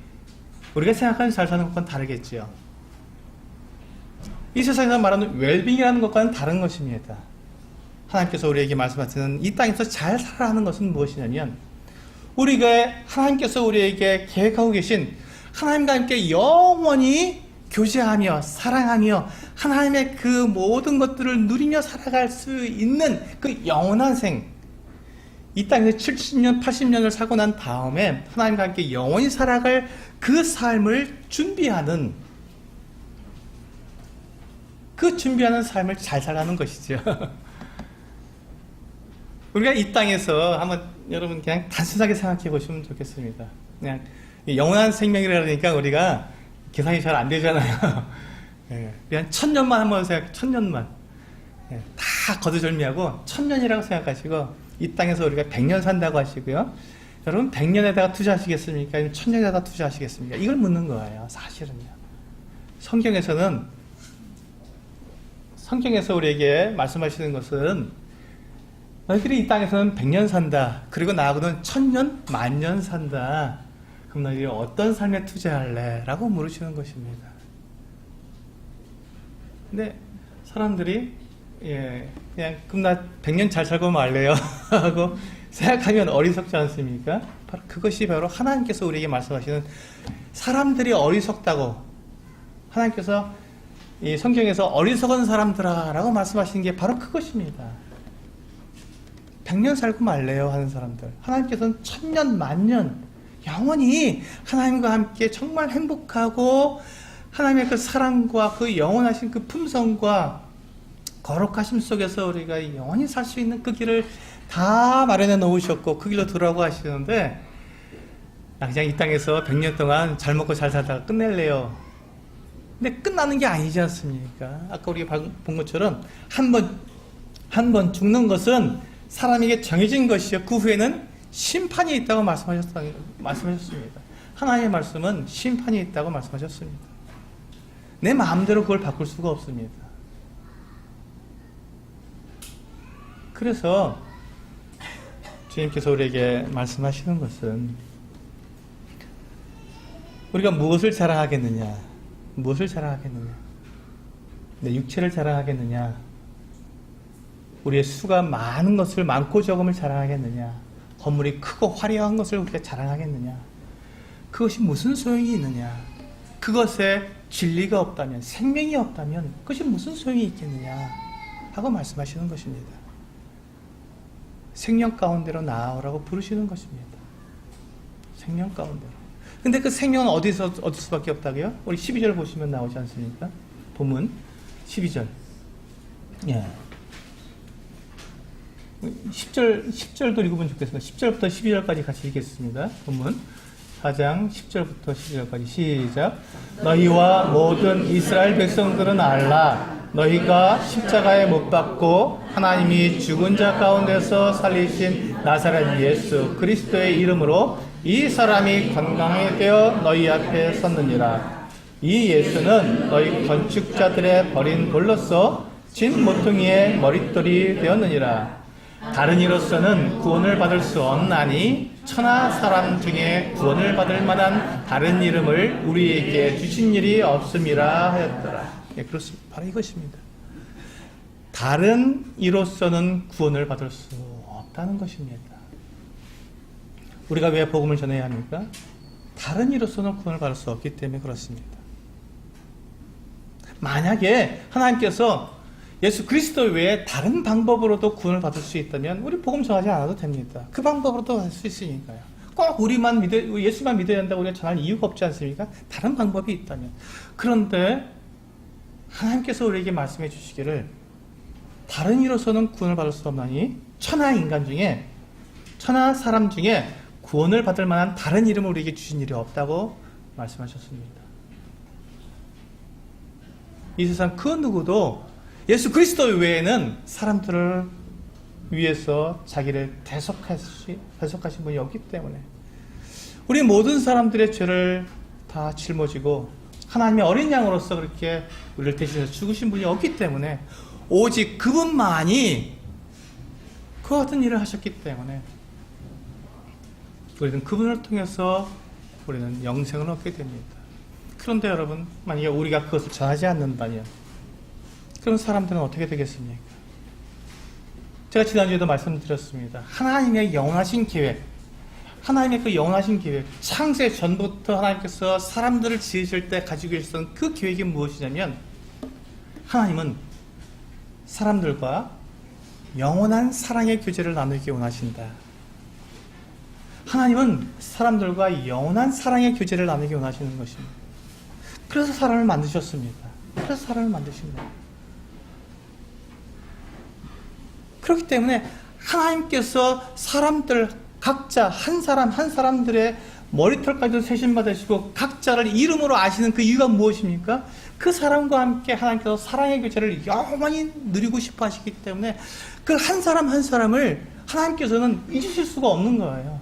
S1: 우리가 생각하는 잘 사는 것과는 다르겠지요. 이 세상에서 말하는 웰빙이라는 것과는 다른 것입니다. 하나님께서 우리에게 말씀하시는 이 땅에서 잘 살아야 하는 것은 무엇이냐면 하나님께서 우리에게 계획하고 계신 하나님과 함께 영원히 교제하며 사랑하며 하나님의 그 모든 것들을 누리며 살아갈 수 있는 그 영원한 이 땅에서 70년, 80년을 살고 난 다음에 하나님과 함께 영원히 살아갈 그 삶을 준비하는 삶을 잘 살아가는 것이죠. 우리가 이 땅에서 한번 여러분 그냥 단순하게 생각해 보시면 좋겠습니다. 그냥 영원한 생명이라 그러니까 우리가 계산이 잘 안 되잖아요. 그냥 1000년만 한번 생각해, 1000년만. 다 거두절미하고 1000년이라고 생각하시고 이 땅에서 우리가 100년 산다고 하시고요. 여러분 100년에다가 투자하시겠습니까? 아니면 1000년에다가 투자하시겠습니까? 이걸 묻는 거예요. 사실은요. 성경에서 우리에게 말씀하시는 것은 너희들이 이 땅에서는 100년 산다. 그리고 나하고는 1000년, 10,000년 산다. 그럼 너희들이 어떤 삶에 투자할래? 라고 물으시는 것입니다. 근데 사람들이 그냥 그럼 나 100년 잘 살고 말래요 하고 생각하면 어리석지 않습니까? 그것이 바로 하나님께서 우리에게 말씀하시는 사람들이 어리석다고 하나님께서 이 성경에서 어리석은 사람들아 라고 말씀하시는 게 바로 그것입니다. 100년 살고 말래요 하는 사람들, 하나님께서는 1000년, 10,000년 영원히 하나님과 함께 정말 행복하고 하나님의 그 사랑과 그 영원하신 그 품성과 거룩하심 속에서 우리가 영원히 살 수 있는 그 길을 다 마련해 놓으셨고 그 길로 들어가고 하시는데 그냥 이 땅에서 100년 동안 잘 먹고 잘 살다가 끝낼래요. 근데 끝나는 게 아니지 않습니까? 아까 우리가 본 것처럼 한 번 죽는 것은 사람에게 정해진 것이요 그 후에는 심판이 있다고 말씀하셨습니다. 하나님의 말씀은 심판이 있다고 말씀하셨습니다. 내 마음대로 그걸 바꿀 수가 없습니다. 그래서 주님께서 우리에게 말씀하시는 것은 우리가 무엇을 자랑하겠느냐? 무엇을 자랑하겠느냐? 내 육체를 자랑하겠느냐? 우리의 수가 많은 것을 많고 적음을 자랑하겠느냐? 건물이 크고 화려한 것을 우리가 자랑하겠느냐? 그것이 무슨 소용이 있느냐? 그것에 진리가 없다면, 생명이 없다면 그것이 무슨 소용이 있겠느냐? 하고 말씀하시는 것입니다. 생명 가운데로 나아오라고 부르시는 것입니다. 생명 가운데로. 근데 그 생명은 어디서 얻을 수밖에 없다고요? 우리 12절 보시면 나오지 않습니까? 본문 12절. 10절도 읽어보면 좋겠습니다. 10절부터 12절까지 같이 읽겠습니다. 본문 4장 10절부터 12절까지 시작. 너희와 모든 이스라엘 백성들은 알라. 너희가 십자가에 못 박고 하나님이 죽은 자 가운데서 살리신 나사렛 예수 그리스도의 이름으로 이 사람이 건강하게 되어 너희 앞에 섰느니라. 이 예수는 너희 건축자들의 버린 돌로서 진 모퉁이의 머릿돌이 되었느니라. 다른 이로서는 구원을 받을 수 없나니 천하 사람 중에 구원을 받을 만한 다른 이름을 우리에게 주신 일이 없음이라 하였더라. 그렇습니다. 바로 이것입니다. 다른 이로서는 구원을 받을 수 없다는 것입니다. 우리가 왜 복음을 전해야 합니까? 다른 이로서는 구원을 받을 수 없기 때문에 그렇습니다. 만약에 하나님께서 예수 그리스도 외에 다른 방법으로도 구원을 받을 수 있다면 우리 복음 전하지 않아도 됩니다. 그 방법으로도 할 수 있으니까요. 꼭 예수만 믿어야 한다고 우리가 전할 이유가 없지 않습니까? 다른 방법이 있다면. 그런데 하나님께서 우리에게 말씀해 주시기를 다른 이로서는 구원을 받을 수 없나니 천하 사람 중에 구원을 받을 만한 다른 이름을 우리에게 주신 일이 없다고 말씀하셨습니다. 이 세상 그 누구도 예수 그리스도 외에는 사람들을 위해서 자기를 대속하신 분이 없기 때문에 우리 모든 사람들의 죄를 다 짊어지고 하나님의 어린 양으로서 그렇게 우리를 대신해서 죽으신 분이 없기 때문에 오직 그분만이 그 같은 일을 하셨기 때문에 우리는 그분을 통해서 우리는 영생을 얻게 됩니다. 그런데 여러분, 만약에 우리가 그것을 전하지 않는다면 그런 사람들은 어떻게 되겠습니까? 제가 지난주에도 말씀드렸습니다. 하나님의 영원하신 계획, 하나님의 그 영원하신 계획, 창세 전부터 하나님께서 사람들을 지으실 때 가지고 계셨던 그 계획이 무엇이냐면, 하나님은 사람들과 영원한 사랑의 교제를 나누기 원하신다. 하나님은 사람들과 영원한 사랑의 교제를 나누기 원하시는 것입니다. 그래서 사람을 만드셨습니다. 그래서 사람을 만드십니다. 그렇기 때문에 하나님께서 사람들 각자 한 사람 한 사람들의 머리털까지도 세심받으시고 각자를 이름으로 아시는 그 이유가 무엇입니까? 그 사람과 함께 하나님께서 사랑의 교제를 영원히 누리고 싶어 하시기 때문에 그 한 사람 한 사람을 하나님께서는 잊으실 수가 없는 거예요.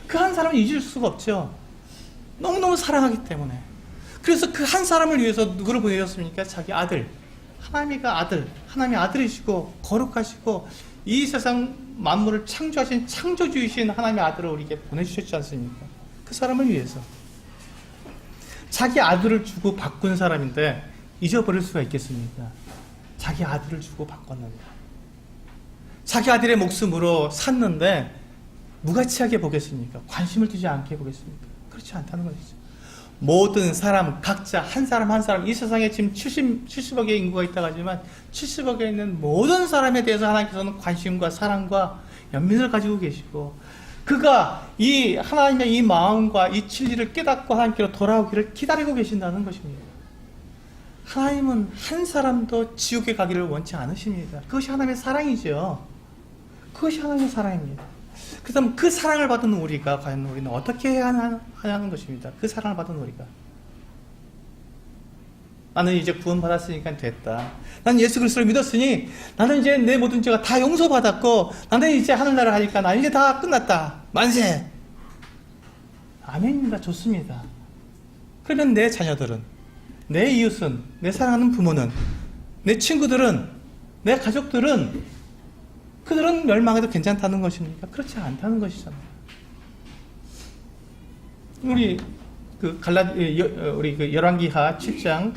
S1: 그 한 사람을 잊을 수가 없죠. 너무너무 사랑하기 때문에. 그래서 그 한 사람을 위해서 누구를 보내셨습니까? 자기 아들. 하나님의 아들이시고 거룩하시고 이 세상 만물을 창조하신 창조주이신 하나님의 아들을 우리에게 보내주셨지 않습니까? 그 사람을 위해서. 자기 아들을 주고 바꾼 사람인데 잊어버릴 수가 있겠습니까? 자기 아들을 주고 바꿨는데, 자기 아들의 목숨으로 샀는데 무가치하게 보겠습니까? 관심을 두지 않게 보겠습니까? 그렇지 않다는 것이죠. 모든 사람 각자 한 사람 한 사람, 이 세상에 지금 70억의 인구가 있다고 하지만 70억에 있는 모든 사람에 대해서 하나님께서는 관심과 사랑과 연민을 가지고 계시고, 그가 이 하나님의 이 마음과 이 진리를 깨닫고 하나님께로 돌아오기를 기다리고 계신다는 것입니다. 하나님은 한 사람도 지옥에 가기를 원치 않으십니다. 그것이 하나님의 사랑이죠. 그것이 하나님의 사랑입니다. 그렇다면 그 사랑을 받은 우리가 과연 우리는 어떻게 해야 하는 것입니다. 그 사랑을 받은 우리가, 나는 이제 구원받았으니까 됐다. 나는 예수 그리스도를 믿었으니 나는 이제 내 모든 죄가 다 용서받았고 나는 이제 하늘나라 가니까 나 이제 다 끝났다. 만세. 아멘입니다. 좋습니다. 그러면 내 자녀들은, 내 이웃은, 내 사랑하는 부모는, 내 친구들은, 내 가족들은, 그들은 멸망해도 괜찮다는 것입니까? 그렇지 않다는 것이잖아요. 우리 그 열왕기하 7장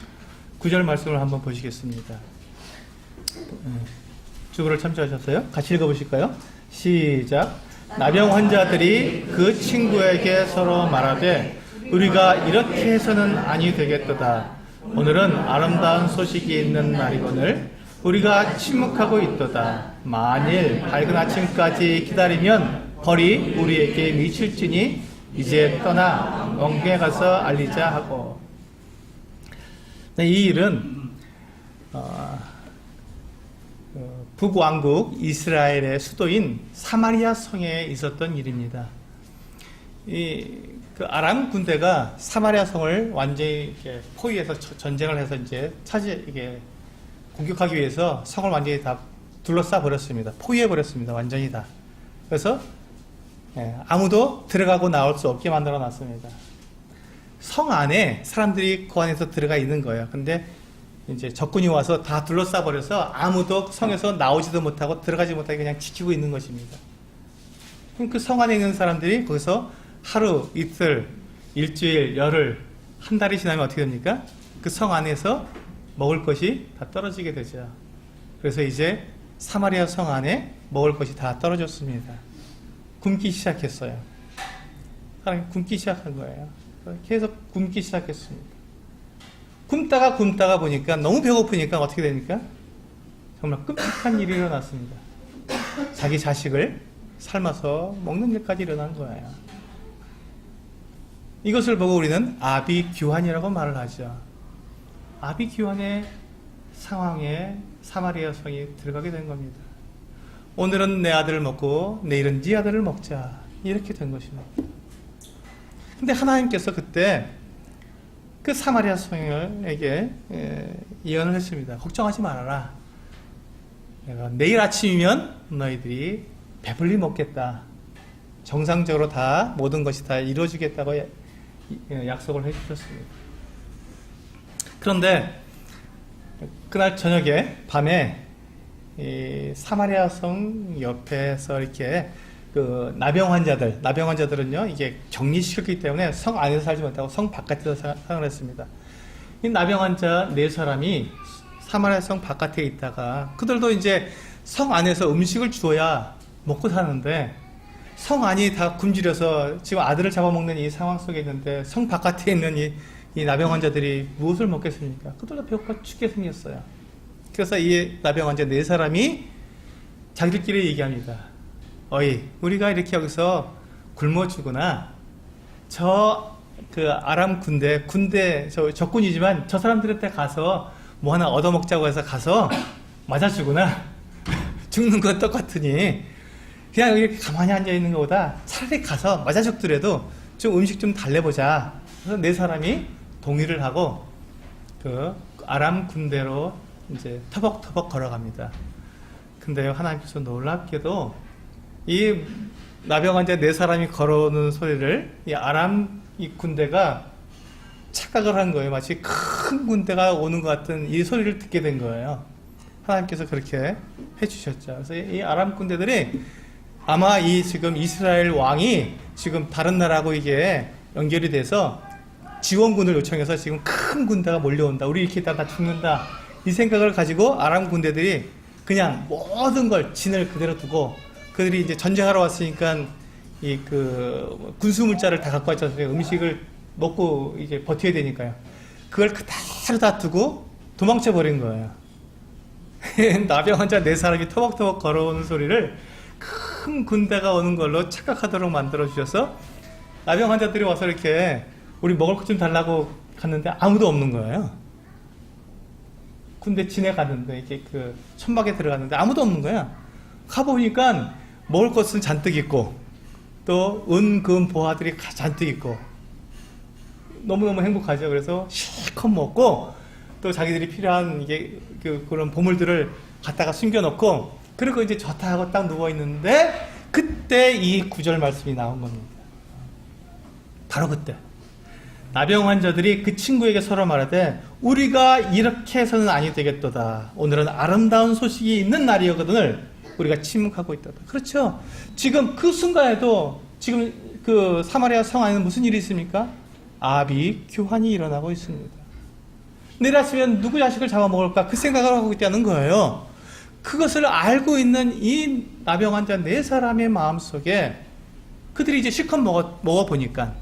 S1: 9절 말씀을 한번 보시겠습니다. 주부를 참조하셨어요? 같이 읽어보실까요? 시작. 나병 환자들이 그 친구에게 서로 말하되 우리가 이렇게 해서는 아니 되겠도다. 오늘은 아름다운 소식이 있는 날이거늘 우리가 침묵하고 있도다. 만일 밝은 아침까지 기다리면 벌이 우리에게 미칠지니 이제 떠나 왕궁에 가서 알리자 하고. 이 일은 북왕국 이스라엘의 수도인 사마리아 성에 있었던 일입니다. 그 아람 군대가 사마리아 성을 완전히 이렇게 포위해서 전쟁을 해서 이제 공격하기 위해서 성을 완전히 다 둘러싸 버렸습니다. 포위해 버렸습니다. 완전히 다. 그래서 아무도 들어가고 나올 수 없게 만들어 놨습니다. 성 안에 사람들이 그 안에서 들어가 있는 거예요. 근데 이제 적군이 와서 다 둘러싸 버려서 아무도 성에서 나오지도 못하고 들어가지 못하게 그냥 지키고 있는 것입니다. 그럼 그 성 안에 있는 사람들이 거기서 하루, 이틀, 일주일, 열흘, 한 달이 지나면 어떻게 됩니까? 그 성 안에서 먹을 것이 다 떨어지게 되죠. 그래서 이제 사마리아 성 안에 먹을 것이 다 떨어졌습니다. 굶기 시작했어요. 사람이 굶기 시작한 거예요. 계속 굶기 시작했습니다. 굶다가 보니까 너무 배고프니까 어떻게 됩니까? 정말 끔찍한 일이 일어났습니다. 자기 자식을 삶아서 먹는 일까지 일어난 거예요. 이것을 보고 우리는 아비규환이라고 말을 하죠. 아비규환의 상황에 사마리아 성이 들어가게 된 겁니다. 오늘은 내 아들을 먹고 내일은 네 아들을 먹자, 이렇게 된 것입니다. 근데 하나님께서 그때 그 사마리아 성에게 예언을 했습니다. 걱정하지 말아라. 내가 내일 아침이면 너희들이 배불리 먹겠다. 정상적으로 다 모든 것이 다 이루어지겠다고 약속을 해주셨습니다. 그런데 그날 저녁에 밤에 이 사마리아 성 옆에서 이렇게 그 나병 환자들은요, 이게 격리시켰기 때문에 성 안에서 살지 못하고 성 바깥에서 생활을 했습니다. 이 나병 환자 4사람이 사마리아 성 바깥에 있다가 그들도 이제 성 안에서 음식을 주어야 먹고 사는데 성 안이 다 굶주려서 지금 아들을 잡아먹는 이 상황 속에 있는데 성 바깥에 있는 이 나병 환자들이 무엇을 먹겠습니까? 그들도 배고파 죽게 생겼어요. 그래서 이 나병 환자 네 사람이 자기들끼리 얘기합니다. 어이, 우리가 이렇게 여기서 굶어 죽으나 저 그 아람 군대 저 적군이지만 저 사람들한테 가서 뭐 하나 얻어먹자고 해서 가서 맞아 죽으나 죽는 건 똑같으니 그냥 이렇게 가만히 앉아있는 것보다 차라리 가서 맞아 죽더라도 좀 음식 좀 달래보자. 그래서 네 사람이 동의를 하고 그 아람 군대로 이제 터벅터벅 걸어갑니다. 근데 하나님께서 놀랍게도 이 나병 환자 네 사람이 걸어오는 소리를 이 아람 이 군대가 착각을 한 거예요. 마치 큰 군대가 오는 것 같은 이 소리를 듣게 된 거예요. 하나님께서 그렇게 해주셨죠. 그래서 이 아람 군대들이 아마 이 지금 이스라엘 왕이 지금 다른 나라하고 이게 연결이 돼서 지원군을 요청해서 지금 큰 군대가 몰려온다. 우리 이렇게 다 죽는다. 이 생각을 가지고 아람 군대들이 그냥 모든 걸 진을 그대로 두고 그들이 이제 전쟁하러 왔으니까 이 그 군수물자를 다 갖고 왔잖아요. 음식을 먹고 이제 버텨야 되니까요. 그걸 그대로 다 두고 도망쳐 버린 거예요. 나병 환자 네 사람이 터벅터벅 걸어오는 소리를 큰 군대가 오는 걸로 착각하도록 만들어 주셔서 나병 환자들이 와서 이렇게 우리 먹을 것 좀 달라고 갔는데 아무도 없는 거예요. 군대 진에 갔는데 이렇게 그 천막에 들어갔는데 아무도 없는 거야. 가보니까 먹을 것은 잔뜩 있고 또 은, 금, 보화들이 잔뜩 있고 너무너무 행복하죠. 그래서 실컷 먹고 또 자기들이 필요한 이게 그런 보물들을 갖다가 숨겨놓고 그리고 이제 좋다 하고 딱 누워있는데 그때 이 구절 말씀이 나온 겁니다. 바로 그때 나병 환자들이 그 친구에게 서로 말하되 우리가 이렇게 해서는 아니 되겠도다. 오늘은 아름다운 소식이 있는 날이거든을 우리가 침묵하고 있다. 그렇죠. 지금 그 순간에도 지금 그 사마리아 성 안에는 무슨 일이 있습니까? 아비 교환이 일어나고 있습니다. 내일 아침에 누구 자식을 잡아먹을까 그 생각을 하고 있다는 거예요. 그것을 알고 있는 이 나병 환자 네 사람의 마음속에 그들이 이제 실컷 먹어보니까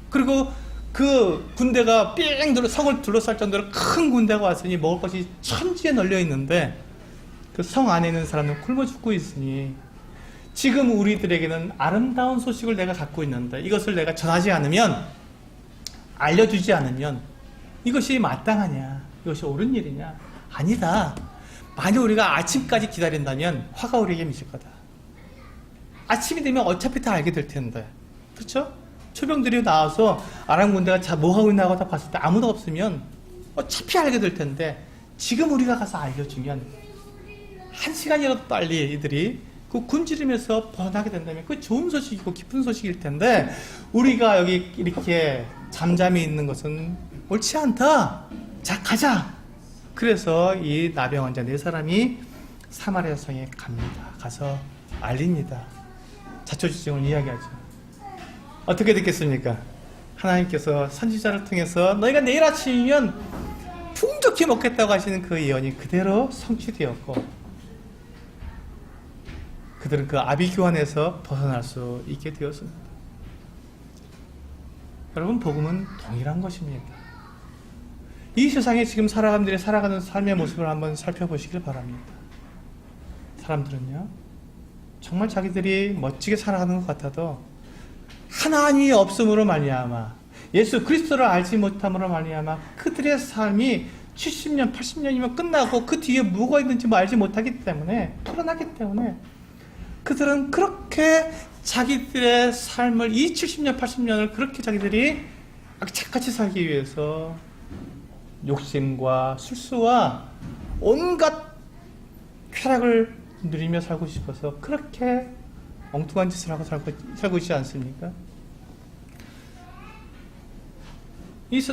S1: 그리고 그 군대가 삥 성을 둘러쌀 정도로 큰 군대가 왔으니 먹을 것이 천지에 널려 있는데 그 성 안에 있는 사람은 굶어 죽고 있으니 지금 우리들에게는 아름다운 소식을 내가 갖고 있는데 이것을 내가 전하지 않으면 알려주지 않으면 이것이 마땅하냐 이것이 옳은 일이냐 아니다. 만약 우리가 아침까지 기다린다면 화가 우리에게 미칠 거다. 아침이 되면 어차피 다 알게 될 텐데 그렇죠? 초병들이 나와서 아람 군대가 뭐하고 있나 하고 다 봤을 때 아무도 없으면 어차피 알게 될 텐데 지금 우리가 가서 알려주면 한 시간이라도 빨리 이들이 그 굶주림에서 벗어나게 된다면 그 좋은 소식이고 기쁜 소식일 텐데 우리가 여기 이렇게 잠잠히 있는 것은 옳지 않다. 자 가자. 그래서 이 나병 환자 네 사람이 사마리아 성에 갑니다. 가서 알립니다. 자초지종을 이야기하죠. 어떻게 됐겠습니까? 하나님께서 선지자를 통해서 너희가 내일 아침이면 풍족히 먹겠다고 하시는 그 예언이 그대로 성취되었고 그들은 그 아비교환에서 벗어날 수 있게 되었습니다. 여러분 복음은 동일한 것입니다. 이 세상에 지금 사람들이 살아가는 삶의 모습을 한번 살펴보시길 바랍니다. 사람들은요 정말 자기들이 멋지게 살아가는 것 같아도 하나님이 없음으로 말미암아 예수 그리스도를 알지 못함으로 말미암아 그들의 삶이 70년 80년이면 끝나고 그 뒤에 뭐가 있는지 알지 못하기 때문에 불안하기 때문에 그들은 그렇게 자기들의 삶을 이 70년 80년을 그렇게 자기들이 착같이 살기 위해서 욕심과 술수와 온갖 쾌락을 누리며 살고 싶어서 그렇게 엉뚱한 짓을 하고 살고 있지 않습니까?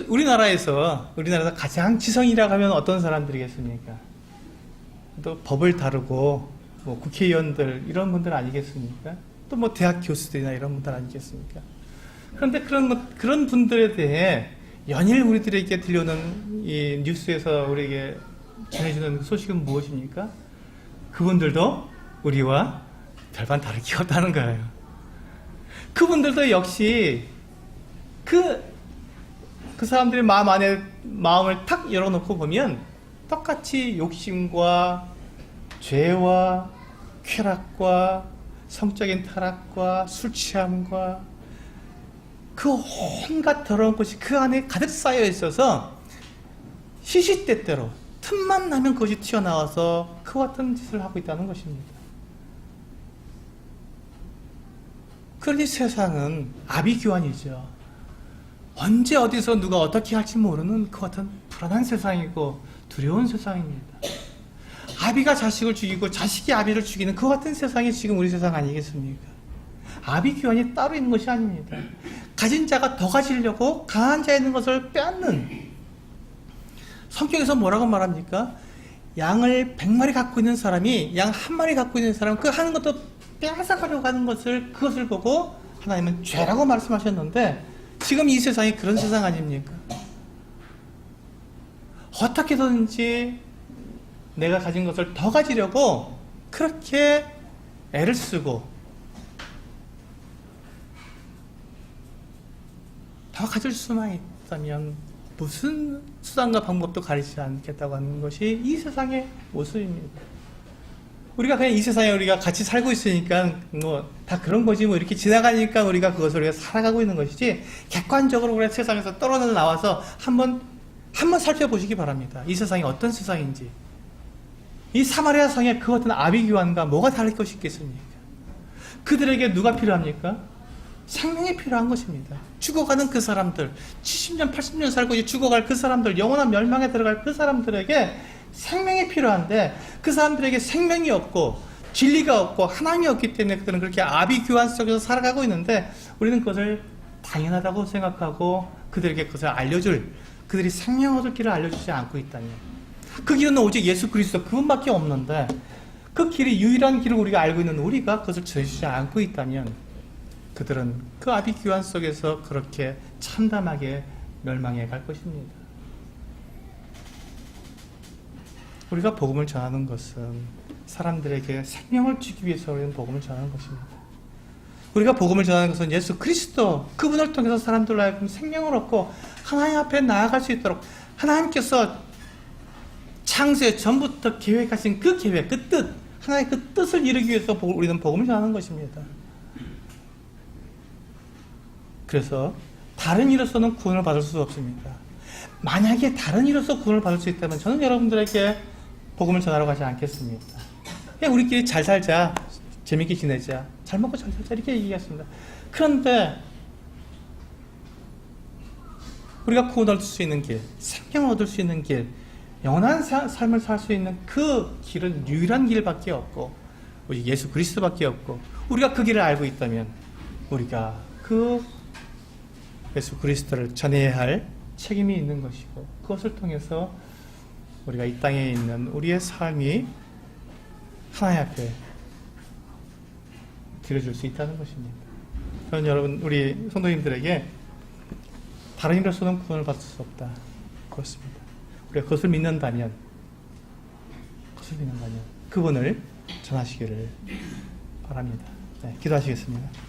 S1: 우리나라에서 가장 지성이라고 하면 어떤 사람들이겠습니까? 또 법을 다루고 뭐 국회의원들 이런 분들 아니겠습니까? 또 뭐 대학 교수들이나 이런 분들 아니겠습니까? 그런데 그런 분들에 대해 연일 우리들에게 들려오는 이 뉴스에서 우리에게 전해주는 소식은 무엇입니까? 그분들도 우리와 별반 다를 게 없다는 거예요. 그분들도 역시 그 사람들의 마음 안에 마음을 탁 열어놓고 보면 똑같이 욕심과 죄와 쾌락과 성적인 타락과 술 취함과 그 온갖 더러운 것이 그 안에 가득 쌓여 있어서 시시때때로 틈만 나면 그것이 튀어나와서 그와 같은 짓을 하고 있다는 것입니다. 그러니 세상은 아비규환이죠. 언제 어디서 누가 어떻게 할지 모르는 그 같은 불안한 세상이고 두려운 세상입니다. 아비가 자식을 죽이고 자식이 아비를 죽이는 그 같은 세상이 지금 우리 세상 아니겠습니까? 아비규환이 따로 있는 것이 아닙니다. 가진 자가 더 가지려고 강한 자에 있는 것을 빼앗는, 성경에서 뭐라고 말합니까? 양을 100마리 갖고 있는 사람이 양 1마리 갖고 있는 사람 그 하는 것도 빼앗아가려고 하는 그것을 보고 하나님은 죄라고 말씀하셨는데, 지금 이 세상이 그런 세상 아닙니까? 어떻게든지 내가 가진 것을 더 가지려고 그렇게 애를 쓰고 더 가질 수만 있다면 무슨 수단과 방법도 가리지 않겠다고 하는 것이 이 세상의 모습입니다. 우리가 그냥 이 세상에 우리가 같이 살고 있으니까 뭐 다 그런 거지, 뭐 이렇게 지나가니까 우리가 그것을 우리가 살아가고 있는 것이지, 객관적으로 우리가 세상에서 떨어져 나와서 한번 살펴보시기 바랍니다. 이 세상이 어떤 세상인지. 이 사마리아 성의 그 같은 아비규환과 뭐가 다를 것이 있겠습니까? 그들에게 누가 필요합니까? 생명이 필요한 것입니다. 죽어가는 그 사람들, 70년, 80년 살고 이제 죽어갈 그 사람들, 영원한 멸망에 들어갈 그 사람들에게 생명이 필요한데, 그 사람들에게 생명이 없고 진리가 없고 하나님이 없기 때문에 그들은 그렇게 아비규환 속에서 살아가고 있는데, 우리는 그것을 당연하다고 생각하고 그들에게 그것을 알려줄, 그들이 생명 얻을 길을 알려주지 않고 있다니, 그 길은 오직 예수 그리스도 그분밖에 없는데, 그 길이 유일한 길을 우리가 알고 있는 우리가 그것을 전해주지 않고 있다면, 그들은 그 아비규환 속에서 그렇게 참담하게 멸망해 갈 것입니다. 우리가 복음을 전하는 것은 사람들에게 생명을 주기 위해서 우리는 복음을 전하는 것입니다. 우리가 복음을 전하는 것은 예수 그리스도, 그분을 통해서 사람들로 하여금 생명을 얻고 하나님 앞에 나아갈 수 있도록 하나님께서 창세 전부터 계획하신 그 계획, 그 뜻, 하나님의 그 뜻을 이루기 위해서 우리는 복음을 전하는 것입니다. 그래서 다른 이로서는 구원을 받을 수 없습니다. 만약에 다른 이로서 구원을 받을 수 있다면 저는 여러분들에게 복음을 전하러 가지 않겠습니다. 그냥 우리끼리 잘 살자, 재밌게 지내자, 잘 먹고 잘 살자, 이렇게 얘기했습니다. 그런데 우리가 구원을 얻을 수 있는 길, 생명을 얻을 수 있는 길, 영원한 삶을 살 수 있는 그 길은 유일한 길밖에 없고 오직 예수 그리스도밖에 없고, 우리가 그 길을 알고 있다면 우리가 그 예수 그리스도를 전해야 할 책임이 있는 것이고, 그것을 통해서 우리가 이 땅에 있는 우리의 삶이 하나님 앞에 드려줄 수 있다는 것입니다. 저는 여러분, 우리 성도님들에게 다른 일로서는 구원을 받을 수 없다, 그렇습니다. 우리가 그것을 믿는다면 그분을 전하시기를 바랍니다. 네, 기도하시겠습니다.